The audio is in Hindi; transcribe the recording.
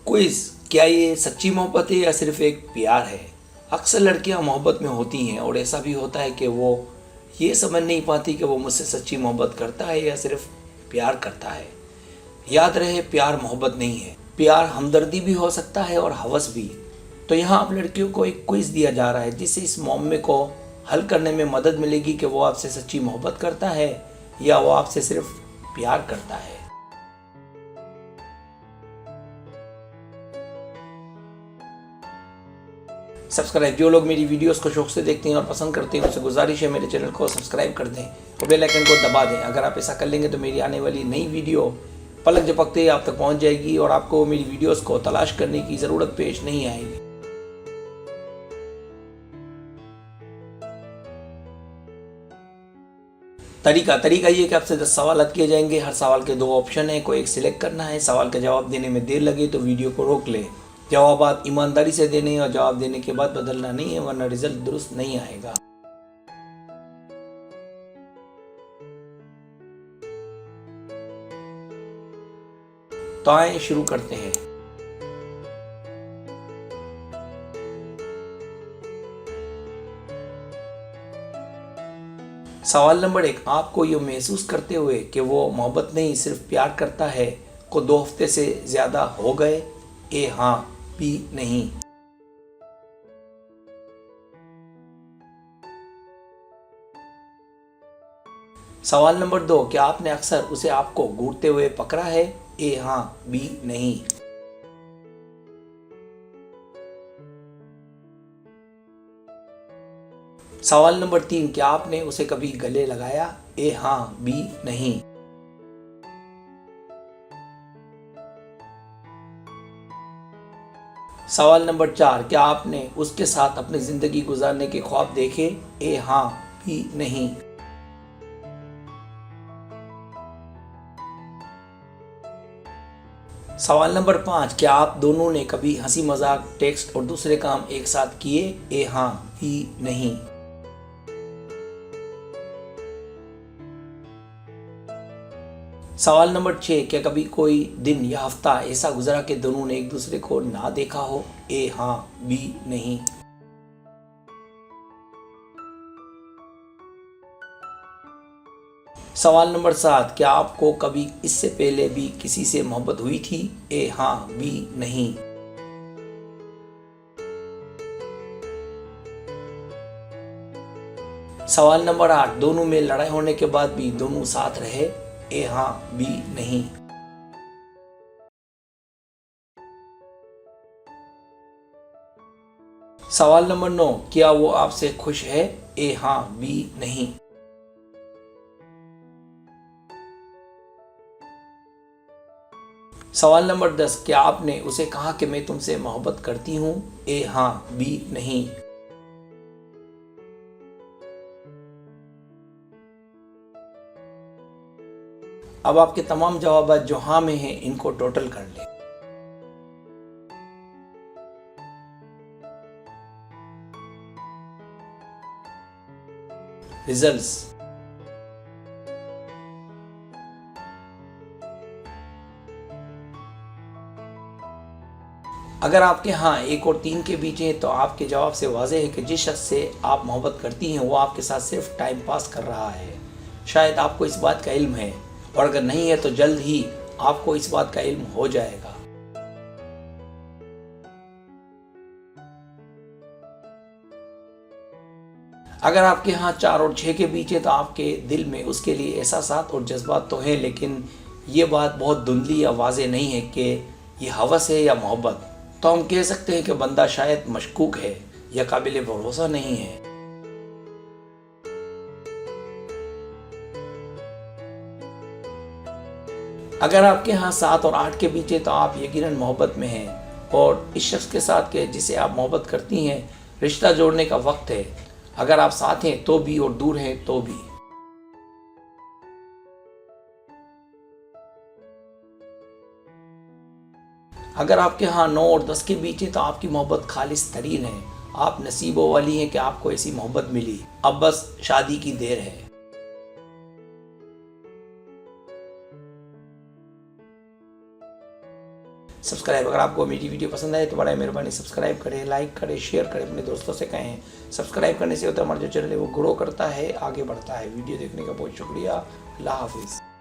क्विज, क्या ये सच्ची मोहब्बत है या सिर्फ एक प्यार है? अक्सर लड़कियां मोहब्बत में होती हैं और ऐसा भी होता है कि वो ये समझ नहीं पाती कि वो मुझसे सच्ची मोहब्बत करता है या सिर्फ प्यार करता है। याद रहे, प्यार मोहब्बत नहीं है। प्यार हमदर्दी भी हो सकता है और हवस भी। तो यहाँ आप लड़कियों को एक क्विज दिया जा रहा है जिससे इस मामले को हल करने में मदद मिलेगी कि वो आपसे सच्ची मोहब्बत करता है या वो आपसे सिर्फ प्यार करता है। सब्सक्राइब, जो लोग मेरी वीडियोस को शौक से देखते हैं और पसंद करते हैं उनसे गुजारिश है मेरे चैनल को सब्सक्राइब कर दें और बेल आइकन को दबा दें। अगर आप ऐसा कर लेंगे तो मेरी आने वाली नई वीडियो पलक झपकते ही आप तक पहुंच जाएगी और आपको मेरी वीडियोस को तलाश करने की ज़रूरत पेश नहीं आएगी। तरीका ये कि आपसे 10 सवाल किए जाएंगे। हर सवाल के 2 ऑप्शन है, कोई एक सिलेक्ट करना है। सवाल का जवाब देने में देर लगे तो वीडियो को रोक ले। जवाब ईमानदारी से देने और जवाब देने के बाद बदलना नहीं है, वरना रिजल्ट दुरुस्त नहीं आएगा। तो आइए शुरू करते हैं। सवाल नंबर 1, आपको ये महसूस करते हुए कि वो मोहब्बत नहीं सिर्फ प्यार करता है को 2 हफ्ते से ज़्यादा हो गए? ए हाँ, बी नहीं। सवाल नंबर 2, क्या आपने अक्सर उसे आपको घूरते हुए पकड़ा है? ए हाँ, बी नहीं। सवाल नंबर 3, क्या आपने उसे कभी गले लगाया? ए हाँ, बी नहीं। सवाल नंबर 4, क्या आपने उसके साथ अपनी जिंदगी गुजारने के ख्वाब देखे? ए हाँ, बी नहीं। सवाल नंबर 5, क्या आप दोनों ने कभी हंसी मजाक, टेक्स्ट और दूसरे काम एक साथ किए? ए हाँ, बी नहीं। सवाल नंबर 6, क्या कभी कोई दिन या हफ्ता ऐसा गुजरा कि दोनों ने एक दूसरे को ना देखा हो? ए हाँ, बी नहीं। सवाल नंबर 7, क्या आपको कभी इससे पहले भी किसी से मोहब्बत हुई थी? ए हाँ, बी नहीं। सवाल नंबर 8, दोनों में लड़ाई होने के बाद भी दोनों साथ रहे? ए हाँ, बी नहीं। सवाल नंबर 9, क्या वो आपसे खुश है? ए हाँ, बी नहीं। सवाल नंबर 10, क्या आपने उसे कहा कि मैं तुमसे मोहब्बत करती हूँ? ए हाँ, बी नहीं। अब आपके तमाम जवाब जो हाँ में हैं इनको टोटल कर लें। रिजल्ट्स, अगर आपके हाँ 1 और 3 के बीच है तो आपके जवाब से वाज़ेह है कि जिस शख्स से आप मोहब्बत करती हैं वो आपके साथ सिर्फ टाइम पास कर रहा है। शायद आपको इस बात का इल्म है और अगर नहीं है तो जल्द ही आपको इस बात का इल्म हो जाएगा। अगर आपके यहाँ 4 और 6 के बीच है तो आपके दिल में उसके लिए एहसासात और जज्बात तो हैं, लेकिन ये बात बहुत धुंधली या वाज़ेह नहीं है कि ये हवस है या मोहब्बत। तो हम कह सकते हैं कि बंदा शायद मशकूक है या काबिल भरोसा नहीं है। अगर आपके यहाँ 7 और 8 के बीच है तो आप यकीनन मोहब्बत में हैं और इस शख्स के साथ के जिसे आप मोहब्बत करती हैं रिश्ता जोड़ने का वक्त है। अगर आप साथ हैं तो भी और दूर हैं तो भी। अगर आपके यहाँ 9 और 10 के बीच है तो आपकी मोहब्बत खालिस तरीन है। आप नसीबों वाली हैं कि आपको ऐसी मोहब्बत मिली। अब बस शादी की देर है। सब्सक्राइब। अगर आपको मेरी वीडियो पसंद आए तो बड़ा मेहरबानी सब्सक्राइब करें, लाइक करें, शेयर करें, अपने दोस्तों से कहें। सब्सक्राइब करने से होता है हमारा जो चैनल है वो ग्रो करता है, आगे बढ़ता है। वीडियो देखने का बहुत शुक्रिया। अल्लाह हाफिज़।